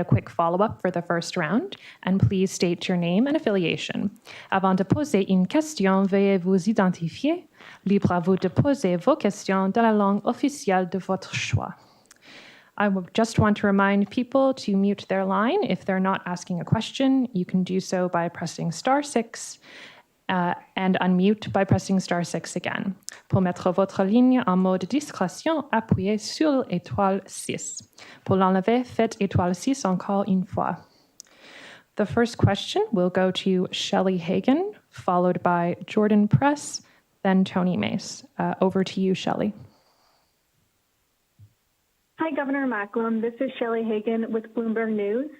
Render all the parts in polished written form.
a quick follow-up for the first round, and please state your name and affiliation. Avant de poser une question, veuillez vous identifier. Libre à vous de poser vos questions dans la langue officielle de votre choix. I just want to remind people to mute their line if they're not asking a question. You can do so by pressing *6 and unmute by pressing *6 again. Pour mettre votre ligne en mode discrétion, appuyez sur *6. Pour l'enlever, faites *6 encore une fois. The first question will go to Shelley Hagan, followed by Jordan Press, then Tony Mace. Over to you, Shelley. Hi, Governor Macklem. This is Shelley Hagan with Bloomberg News.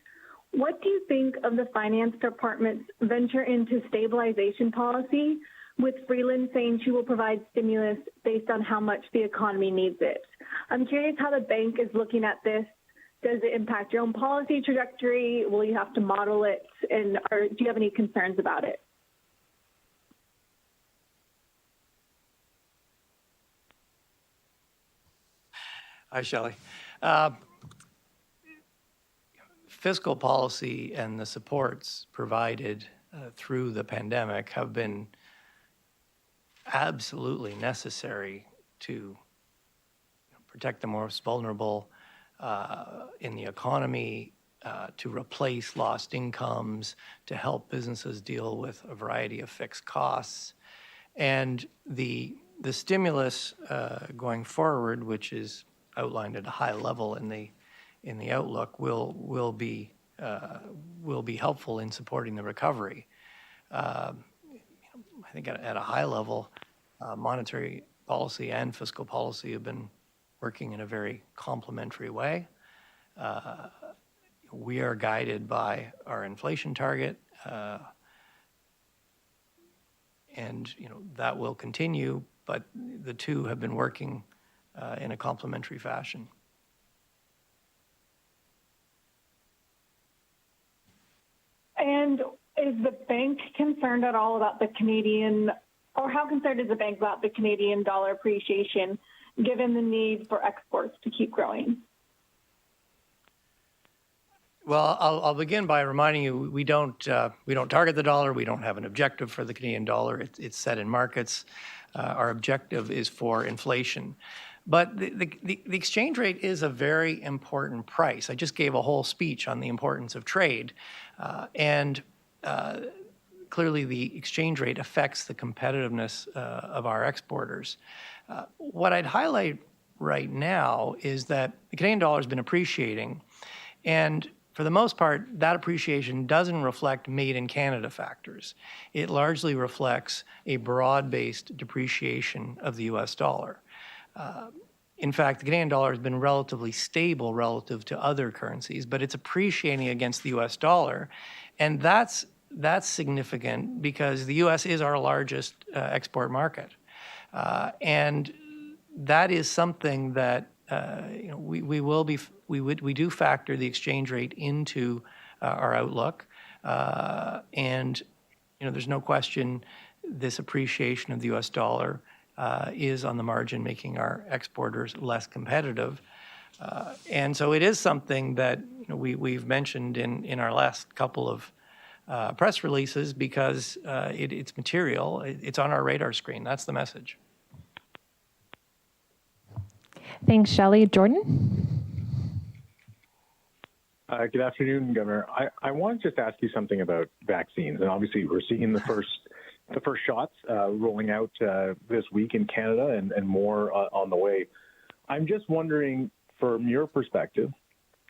What do you think of the Finance Department's venture into stabilization policy, with Freeland saying she will provide stimulus based on how much the economy needs it? I'm curious how the bank is looking at this. Does it impact your own policy trajectory? Will you have to model it? Or do you have any concerns about it? Hi, Shelley. Fiscal policy and the supports provided through the pandemic have been absolutely necessary to protect the most vulnerable in the economy, to replace lost incomes, to help businesses deal with a variety of fixed costs. And the stimulus going forward, which is outlined at a high level in the outlook, will be helpful in supporting the recovery. I think at a high level, monetary policy and fiscal policy have been working in a very complementary way. We are guided by our inflation target, and that will continue, but the two have been working in a complementary fashion. And is the bank concerned at all about the Canadian, or how concerned is the bank about the Canadian dollar appreciation, given the need for exports to keep growing? Well, I'll begin by reminding you we don't target the dollar. We don't have an objective for the Canadian dollar. It's set in markets. Our objective is for inflation. But the exchange rate is a very important price. I just gave a whole speech on the importance of trade. And clearly the exchange rate affects the competitiveness of our exporters. What I'd highlight right now is that the Canadian dollar has been appreciating, and for the most part, that appreciation doesn't reflect made in Canada factors. It largely reflects a broad-based depreciation of the US dollar. In fact, the Canadian dollar has been relatively stable relative to other currencies, but it's appreciating against the US dollar. And that's significant because the US is our largest export market. And that is something that we do factor the exchange rate into our outlook. And there's no question this appreciation of the US dollar is on the margin making our exporters less competitive. And so it is something that we've mentioned in our last couple of press releases because it's material. It's on our radar screen. That's the message. Thanks, Shelley. Jordan? Good afternoon, Governor. I want to just ask you something about vaccines. And obviously, we're seeing the first shots rolling out this week in Canada and more on the way. I'm just wondering, from your perspective,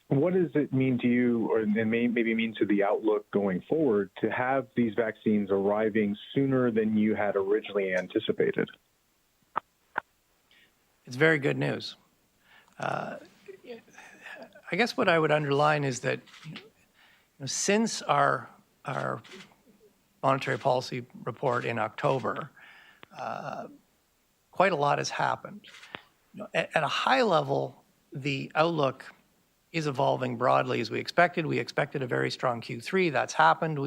what does it mean to you, or maybe mean to the outlook going forward, to have these vaccines arriving sooner than you had originally anticipated? It's very good news. I guess what I would underline is that since our monetary policy report in October, quite a lot has happened. At a high level, the outlook is evolving broadly as we expected. We expected a very strong Q3. That's happened.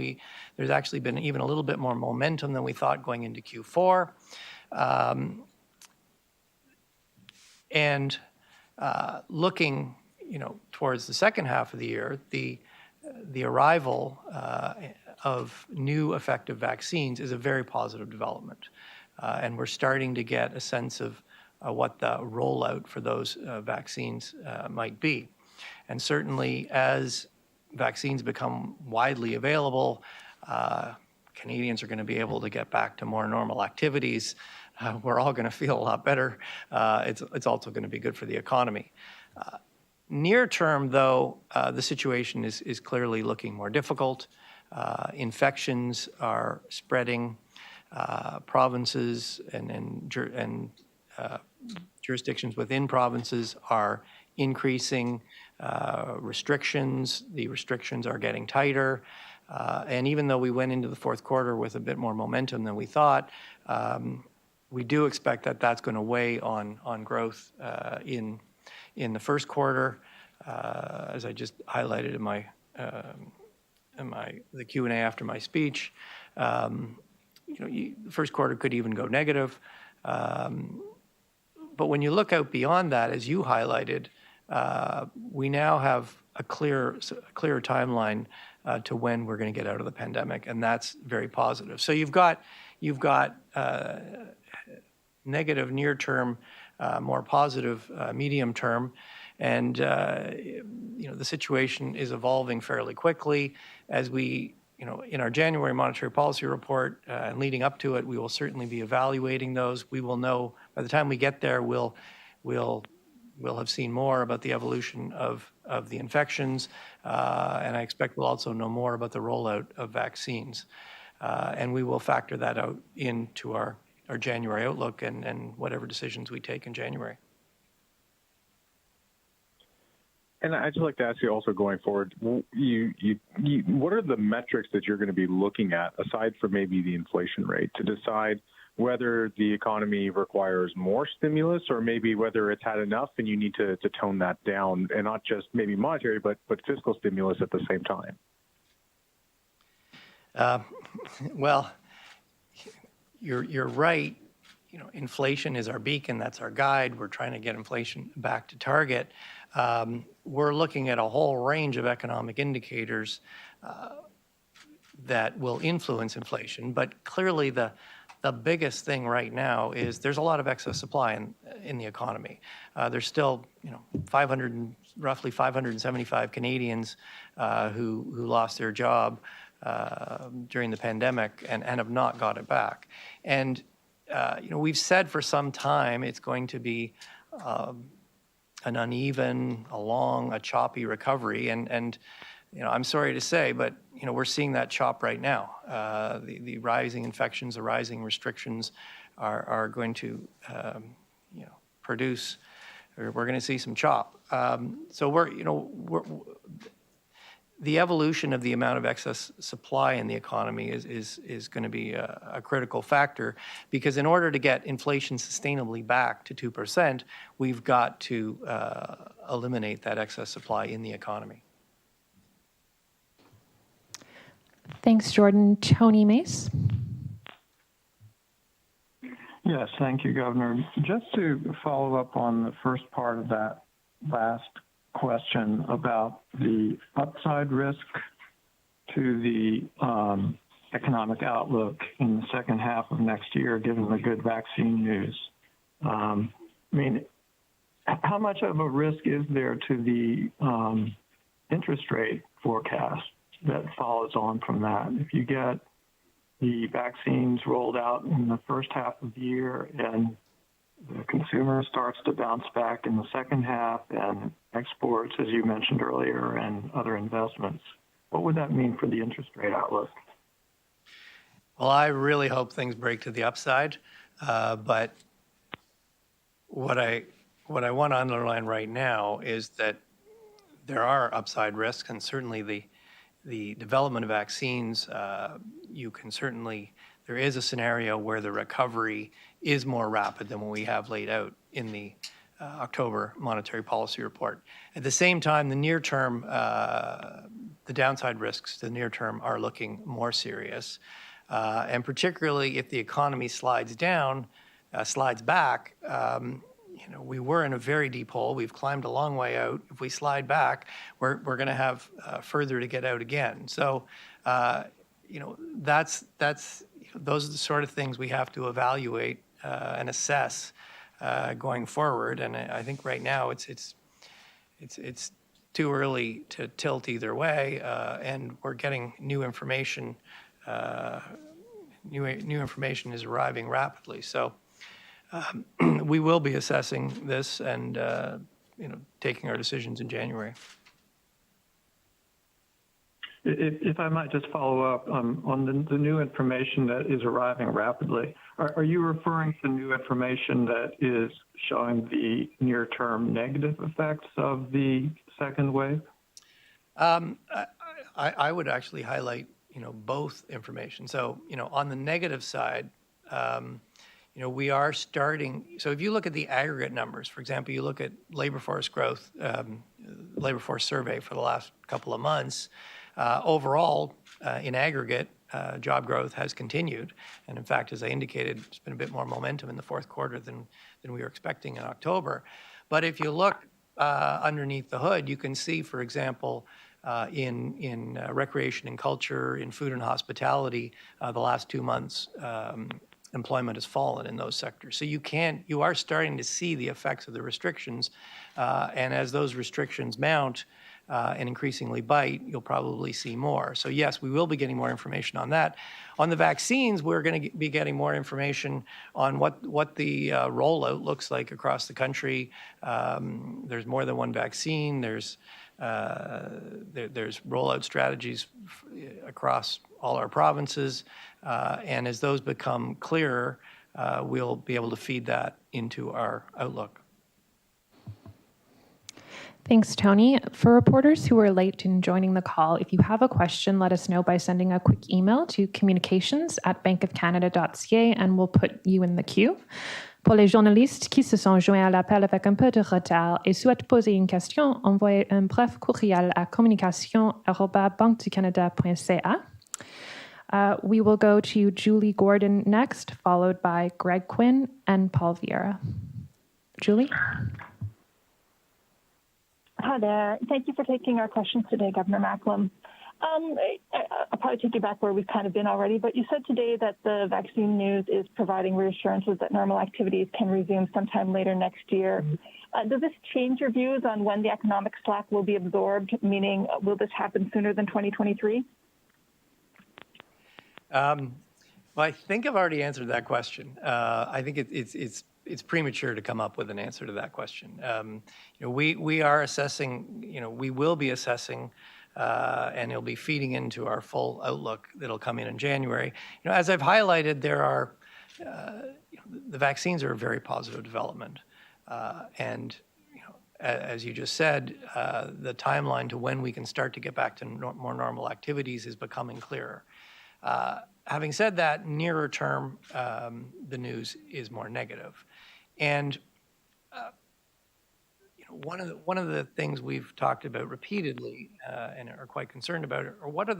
There's actually been even a little bit more momentum than we thought going into Q4. And looking towards the second half of the year, the arrival of new effective vaccines is a very positive development. And we're starting to get a sense of what the rollout for those vaccines might be. And certainly as vaccines become widely available, Canadians are going to be able to get back to more normal activities. We're all going to feel a lot better. It's also going to be good for the economy. Near term, though, the situation is clearly looking more difficult. Infections are spreading. Provinces and jurisdictions within provinces are increasing restrictions. The restrictions are getting tighter. And even though we went into the fourth quarter with a bit more momentum than we thought, we do expect that that's going to weigh on growth in the first quarter, as I just highlighted in the Q&A after my speech. The first quarter could even go negative. But when you look out beyond that, as you highlighted, we now have a clearer timeline to when we're going to get out of the pandemic, and that's very positive. So you've got negative near term, more positive medium term, and the situation is evolving fairly quickly. As we, in our January monetary policy report and leading up to it, we will certainly be evaluating those. We will know by the time we get there, we'll have seen more about the evolution of the infections, and I expect we'll also know more about the rollout of vaccines. And we will factor that out into our January outlook and whatever decisions we take in January. And I'd just like to ask you also going forward, what are the metrics that you're going to be looking at, aside from maybe the inflation rate, to decide whether the economy requires more stimulus or maybe whether it's had enough and you need to tone that down, and not just maybe monetary, but fiscal stimulus at the same time? Well, you're right. Inflation is our beacon. That's our guide. We're trying to get inflation back to target. We're looking at a whole range of economic indicators that will influence inflation, but clearly the biggest thing right now is there's a lot of excess supply in the economy. There's still, roughly 575 Canadians who lost their job during the pandemic and have not got it back. And we've said for some time it's going to be an uneven, a choppy recovery, and I'm sorry to say, but we're seeing that chop right now. The rising infections, the rising restrictions are going to produce, or we're going to see some chop. So the evolution of the amount of excess supply in the economy is going to be a critical factor, because in order to get inflation sustainably back to 2%, we've got to eliminate that excess supply in the economy. Thanks, Jordan. Tony Mace. Yes, thank you, Governor. Just to follow up on the first part of that last question about the upside risk to the economic outlook in the second half of next year, given the good vaccine news. How much of a risk is there to the interest rate forecast that follows on from that? If you get the vaccines rolled out in the first half of the year and the consumer starts to bounce back in the second half, and exports, as you mentioned earlier, and other investments, what would that mean for the interest rate outlook? Well, I really hope things break to the upside, but what I want to underline right now is that there are upside risks, and certainly the development of vaccines, there is a scenario where the recovery is more rapid than what we have laid out in the October monetary policy report. At the same time, the near term, the downside risks, the near term are looking more serious. And particularly if the economy slides back, we were in a very deep hole. We've climbed a long way out. If we slide back, we're going to have further to get out again. So, those are the sort of things we have to evaluate and assess going forward. And I think right now it's too early to tilt either way, and we're getting new information. New information is arriving rapidly. So we will be assessing this and taking our decisions in January. If I might just follow up on the new information that is arriving rapidly, are you referring to new information that is showing the near-term negative effects of the second wave? I would actually highlight, both information. So, on the negative side, we are starting. So if you look at the aggregate numbers, for example, you look at labor force growth, labor force survey for the last couple of months, overall, in aggregate, job growth has continued. And in fact, as I indicated, there's been a bit more momentum in the fourth quarter than we were expecting in October. But if you look underneath the hood, you can see, for example, in recreation and culture, in food and hospitality, the last 2 months, employment has fallen in those sectors. So you are starting to see the effects of the restrictions, and as those restrictions mount and increasingly bite, you'll probably see more. So yes, we will be getting more information on that. On the vaccines, we're going to be getting more information on what the rollout looks like across the country. There's more than one vaccine. There's rollout strategies across all our provinces, and as those become clearer, we'll be able to feed that into our outlook. Thanks, Tony. For reporters who are late in joining the call, if you have a question, let us know by sending a quick email to communications@bankofcanada.ca and we'll put you in the queue. Pour les journalistes qui se sont joints à l'appel avec un peu de retard et souhaitent poser une question, envoyez un bref courriel à communication@banqueducanada.ca. We will go to Julie Gordon next, followed by Greg Quinn and Paul Vieira. Julie? Hi there. Thank you for taking our questions today, Governor Macklem. I'll probably take you back where we've kind of been already, but you said today that the vaccine news is providing reassurances that normal activities can resume sometime later next year. Does this change your views on when the economic slack will be absorbed, meaning will this happen sooner than 2023? Well, I think I've already answered that question. I think it's premature to come up with an answer to that question. We are assessing. We will be assessing, and it'll be feeding into our full outlook that'll come in January. As I've highlighted, there are the vaccines are a very positive development, and as you just said, the timeline to when we can start to get back to more normal activities is becoming clearer. Having said that, nearer term, the news is more negative. And one of the things we've talked about repeatedly and are quite concerned about are what are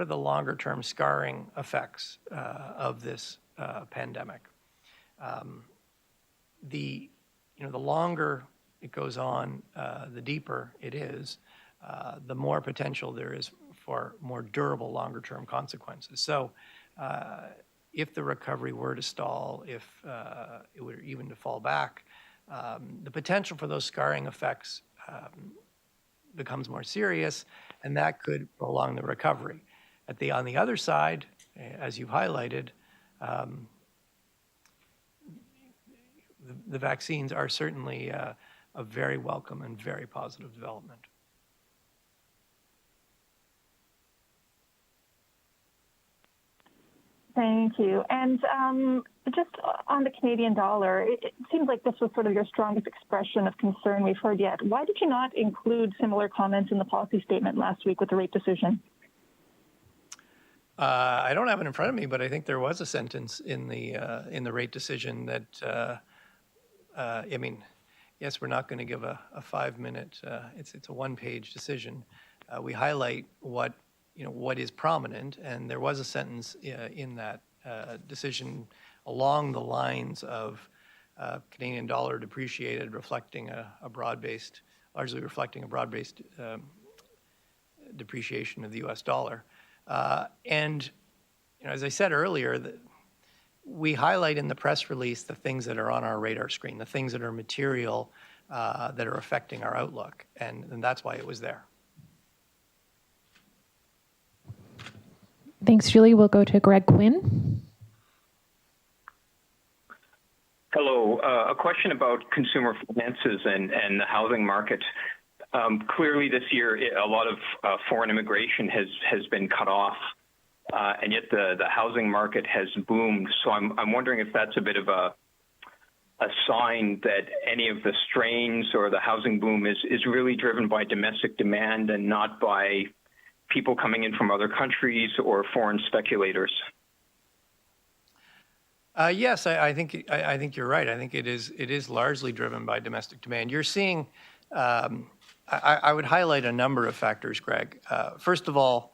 the longer term scarring effects of this pandemic. The longer it goes on, the deeper it is, the more potential there is for more durable longer term consequences. So if the recovery were to stall, if it were even to fall back, the potential for those scarring effects becomes more serious, and that could prolong the recovery. On the other side, as you've highlighted, the vaccines are certainly a very welcome and very positive development. Thank you. And just on the Canadian dollar, it seems like this was sort of your strongest expression of concern we've heard yet. Why did you not include similar comments in the policy statement last week with the rate decision? I don't have it in front of me, but I think there was a sentence in the rate decision that, yes, we're not going to give a 5-minute. It's a one-page decision. We highlight what is prominent, and there was a sentence in that decision along the lines of Canadian dollar depreciated, largely reflecting a broad-based depreciation of the U.S. dollar. And as I said earlier, we highlight in the press release the things that are on our radar screen, the things that are material that are affecting our outlook, and that's why it was there. Thanks, Julie. We'll go to Greg Quinn. Hello. A question about consumer finances and the housing market. Clearly this year, a lot of foreign immigration has been cut off, and yet the housing market has boomed. So I'm wondering if that's a bit of a sign that any of the strains or the housing boom is really driven by domestic demand and not by people coming in from other countries or foreign speculators. Yes, I think you're right. I think it is largely driven by domestic demand. You're seeing. I would highlight a number of factors, Greg. First of all,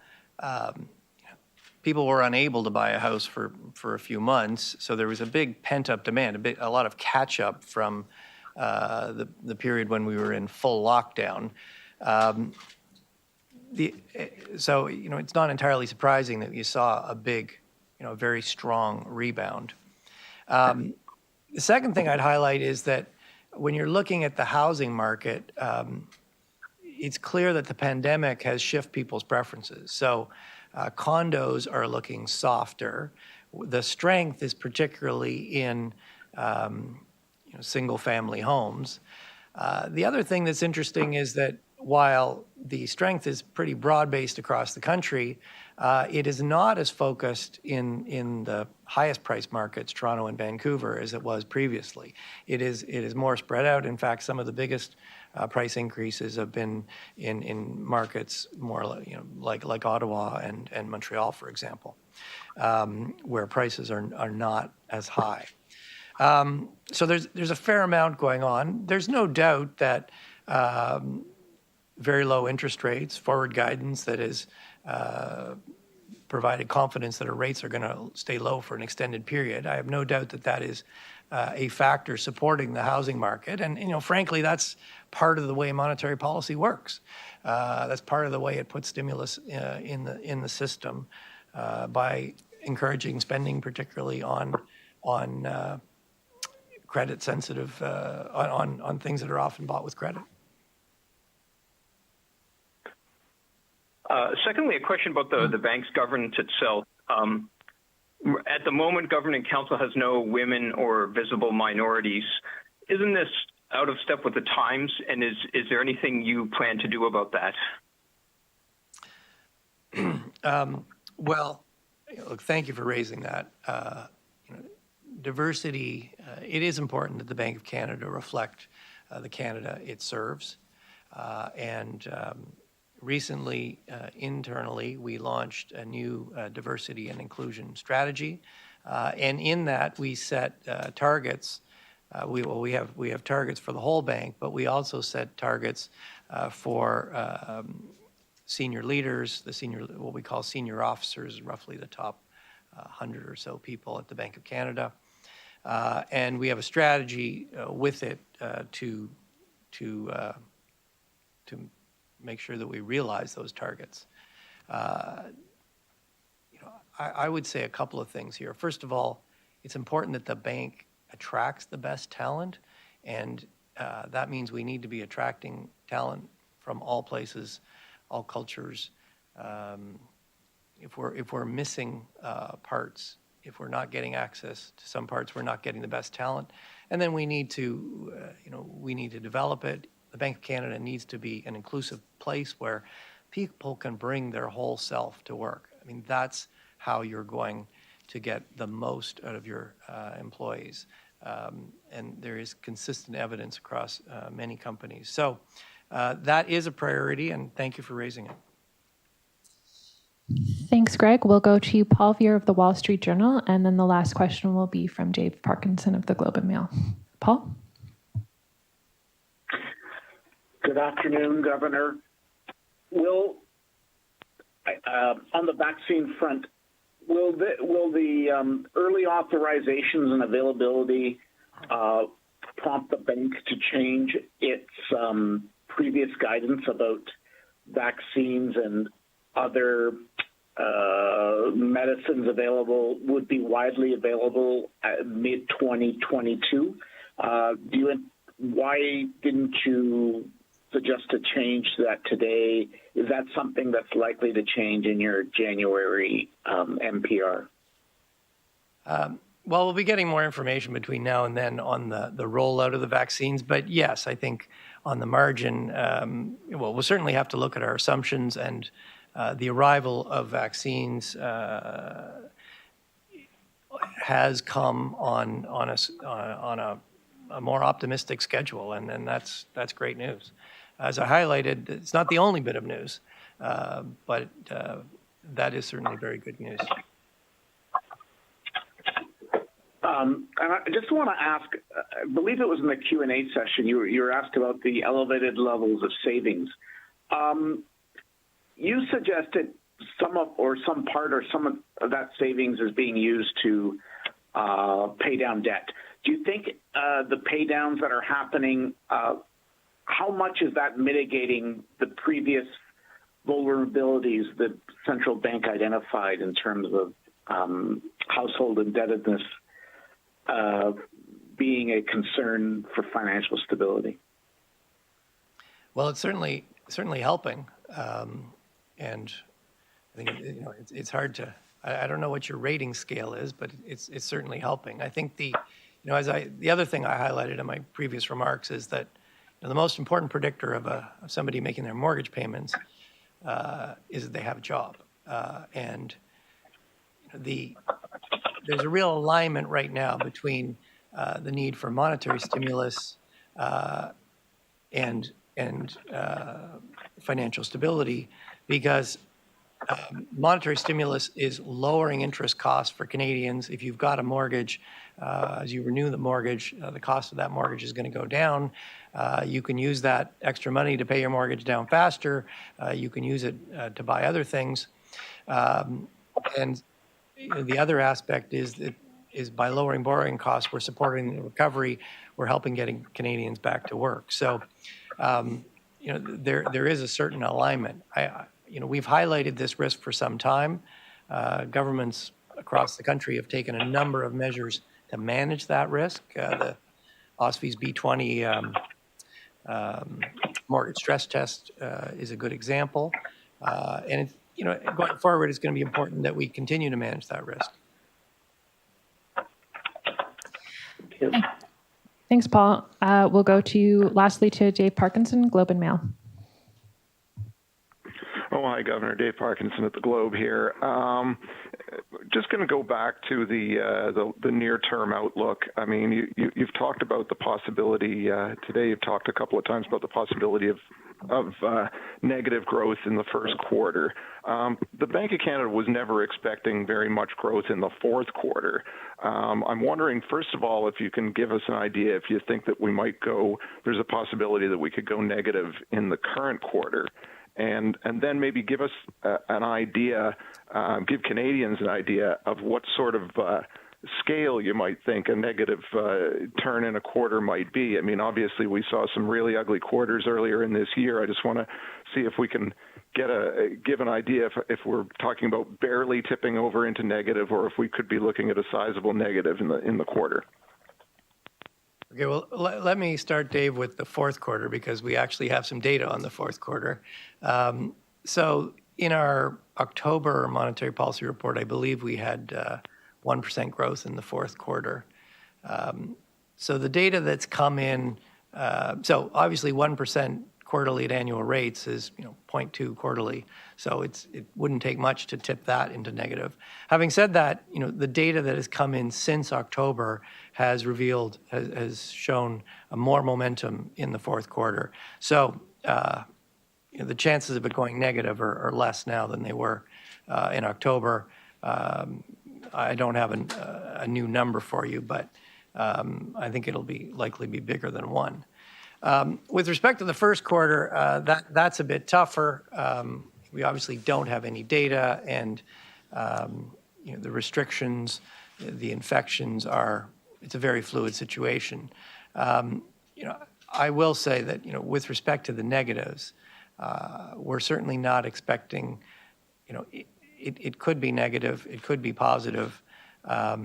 people were unable to buy a house for a few months, so there was a big pent-up demand, a lot of catch-up from the period when we were in full lockdown. So it's not entirely surprising that you saw a big, very strong rebound. The second thing I'd highlight is that when you're looking at the housing market, it's clear that the pandemic has shifted people's preferences. So condos are looking softer. The strength is particularly in single-family homes. The other thing that's interesting is that while the strength is pretty broad-based across the country, it is not as focused in the highest price markets, Toronto and Vancouver, as it was previously. It is more spread out. In fact, some of the biggest price increases have been in markets more like Ottawa and Montreal, for example, where prices are not as high. So there's a fair amount going on. There's no doubt that very low interest rates, forward guidance that is provided confidence that our rates are going to stay low for an extended period. I have no doubt that that is a factor supporting the housing market. And, frankly, that's part of the way monetary policy works. That's part of the way it puts stimulus in the system by encouraging spending, particularly on credit sensitive, on things that are often bought with credit. Secondly, a question about the bank's governance itself. At the moment, governing council has no women or visible minorities. Isn't this out of step with the times? And is there anything you plan to do about that? Well, look, thank you for raising that. Diversity, it is important that the Bank of Canada reflect the Canada it serves. Recently, internally, we launched a new diversity and inclusion strategy, and in that we set targets. We have targets for the whole bank, but we also set targets for senior leaders, what we call senior officers, roughly the top 100 or so people at the Bank of Canada, and we have a strategy with it to make sure that we realize those targets. I would say a couple of things here. First of all, it's important that the bank attracts the best talent, and that means we need to be attracting talent from all places, all cultures. If we're missing parts, if we're not getting access to some parts, we're not getting the best talent, and then we need to develop it. The Bank of Canada needs to be an inclusive place where people can bring their whole self to work. I mean, that's how you're going to get the most out of your employees. And there is consistent evidence across many companies. So that is a priority, and thank you for raising it. Thanks, Greg. We'll go to Paul Vier of the Wall Street Journal, and then the last question will be from Dave Parkinson of the Globe and Mail. Paul? Good afternoon, Governor. On the vaccine front, will the early authorizations and availability prompt the bank to change its previous guidance about vaccines and other medicines would be widely available at mid-2022? Why didn't you suggest a change that today? Is that something that's likely to change in your January MPR? Well, we'll be getting more information between now and then on the rollout of the vaccines. But yes, I think on the margin, we'll certainly have to look at our assumptions, and the arrival of vaccines has come on a more optimistic schedule, and that's great news. As I highlighted, it's not the only bit of news, but that is certainly very good news. And I just want to ask, I believe it was in the Q&A session, you were asked about the elevated levels of savings. You suggested some part or some of that savings is being used to pay down debt. Do you think the pay downs that are happening, how much is that mitigating the previous vulnerabilities the central bank identified in terms of household indebtedness being a concern for financial stability? Well, it's certainly helping, and I think it's hard to. I don't know what your rating scale is, but it's certainly helping. I think the other thing I highlighted in my previous remarks is that the most important predictor of somebody making their mortgage payments is that they have a job, and there's a real alignment right now between the need for monetary stimulus and financial stability, because monetary stimulus is lowering interest costs for Canadians. If you've got a mortgage, as you renew the mortgage, the cost of that mortgage is going to go down. You can use that extra money to pay your mortgage down faster. You can use it to buy other things. And the other aspect is by lowering borrowing costs, we're supporting the recovery. We're helping getting Canadians back to work. So, there is a certain alignment. We've highlighted this risk for some time. Governments across the country have taken a number of measures to manage that risk. The OSFI's B20 mortgage stress test is a good example. And going forward, it's going to be important that we continue to manage that risk. Thanks, Paul. We'll go lastly to Dave Parkinson, Globe and Mail. Oh, hi, Governor. Dave Parkinson at the Globe here. Just going to go back to the near-term outlook. I mean, you've talked about the possibility today. You've talked a couple of times about the possibility of negative growth in the first quarter. The Bank of Canada was never expecting very much growth in the fourth quarter. I'm wondering, first of all, if you can give us an idea if you think that there's a possibility that we could go negative in the current quarter. And then maybe give us an idea, give Canadians an idea of what sort of scale you might think a negative turn in a quarter might be. I mean, obviously, we saw some really ugly quarters earlier in this year. I just want to see if we can give an idea if we're talking about barely tipping over into negative, or if we could be looking at a sizable negative in the quarter. Okay, well, let me start, Dave, with the fourth quarter, because we actually have some data on the fourth quarter. So in our October monetary policy report, I believe we had 1% growth in the fourth quarter. So the data that's come in, so obviously 1% quarterly at annual rates is 0.2 quarterly. So it wouldn't take much to tip that into negative. Having said that, the data that has come in since October has shown more momentum in the fourth quarter. So the chances of it going negative are less now than they were in October. I don't have a new number for you, but I think it'll likely be bigger than 1. With respect to the first quarter, that's a bit tougher. We obviously don't have any data, and the restrictions, the infections it's a very fluid situation. I will say that, with respect to the negatives, we're certainly not expecting, it could be negative, it could be positive. I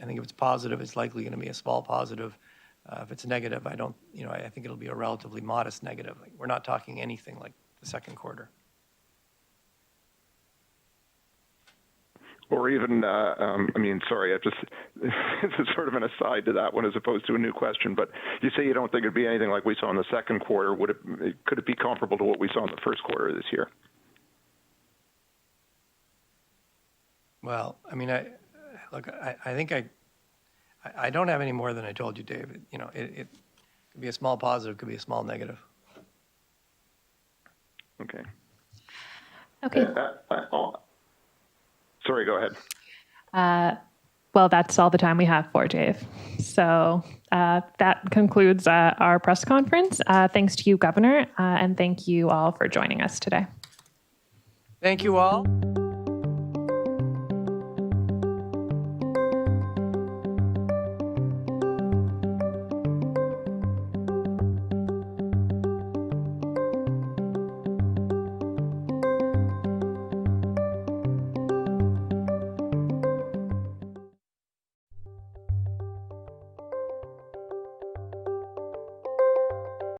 think if it's positive, it's likely going to be a small positive. If it's negative, I think it'll be a relatively modest negative. We're not talking anything like the second quarter. Or even, sorry, this is sort of an aside to that one as opposed to a new question, but you say you don't think it'd be anything like we saw in the second quarter. Could it be comparable to what we saw in the first quarter of this year? Well, I think I don't have any more than I told you, David. It could be a small positive, could be a small negative. Okay. Okay. Sorry, go ahead. Well, that's all the time we have for Dave. So that concludes our press conference. Thanks to you, Governor, and thank you all for joining us today. Thank you all.